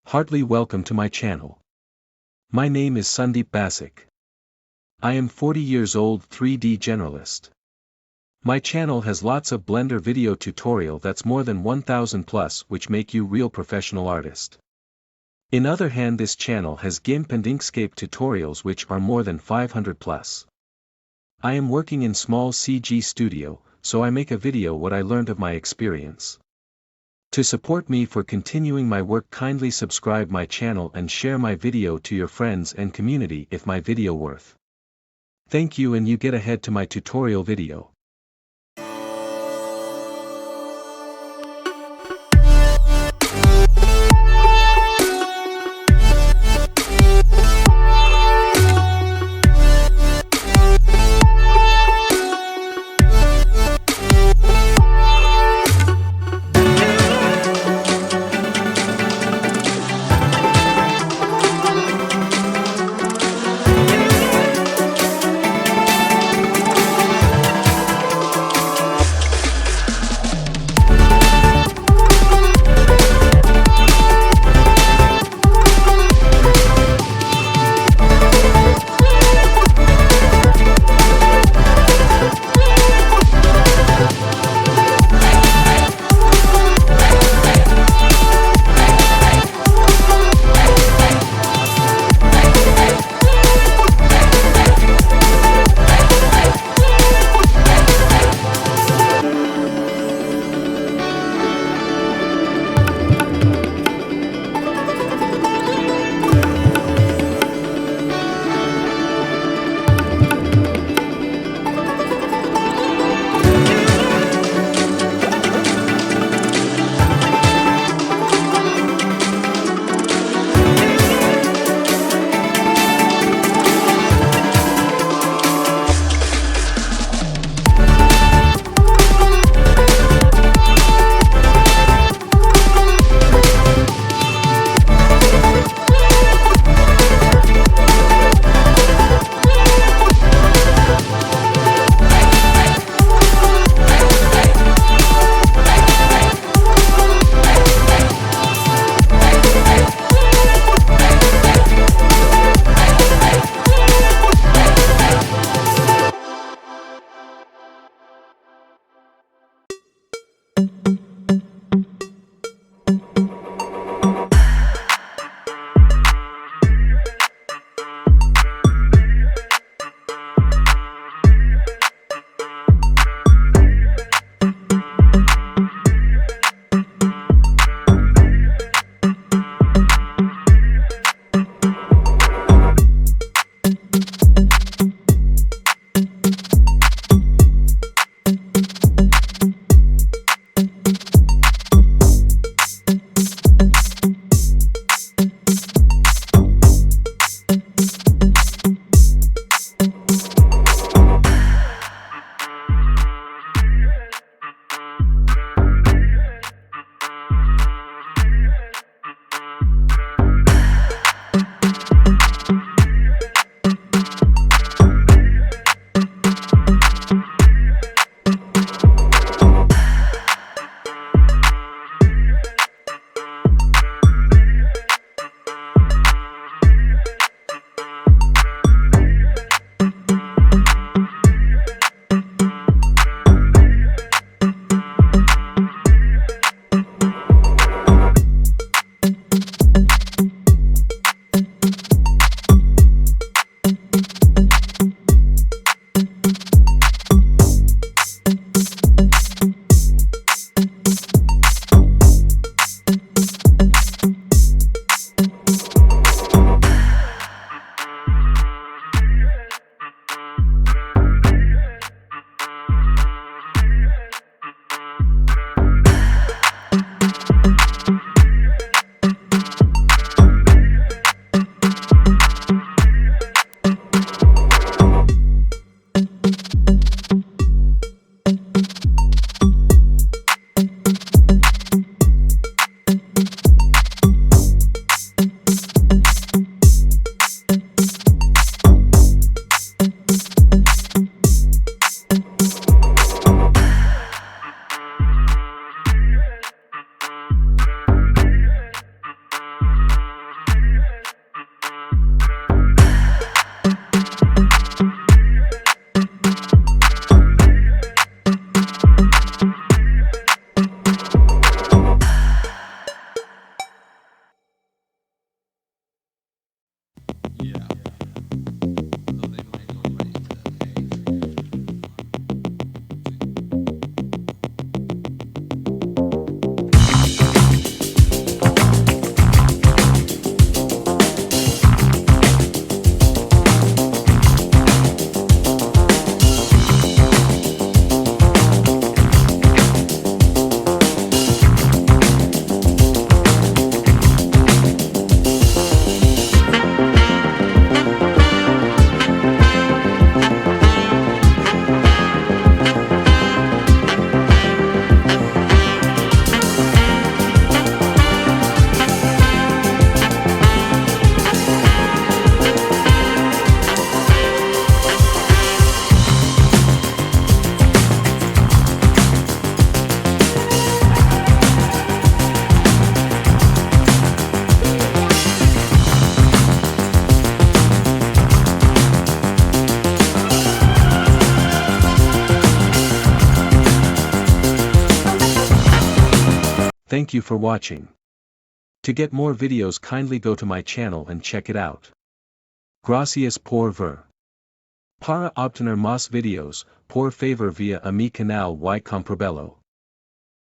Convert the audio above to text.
Heartily welcome to my channel. My name is Sandeep Basic. I am 40 years old 3D generalist. My channel has lots of Blender video tutorial that's more than 1000 plus which make you real professional artist. In other hand this channel has GIMP and Inkscape tutorials which are more than 500 plus. I am working in small CG studio, so I make a video what I learned of my experience. To support me for continuing my work, kindly subscribe my channel and share my video to your friends and community if my video worth. Thank you, and you get ahead to my tutorial video. Thank you for watching. To get more videos kindly go to my channel and check it out. Gracias por ver. Para obtener más videos, por favor via a mi canal y comprabelo.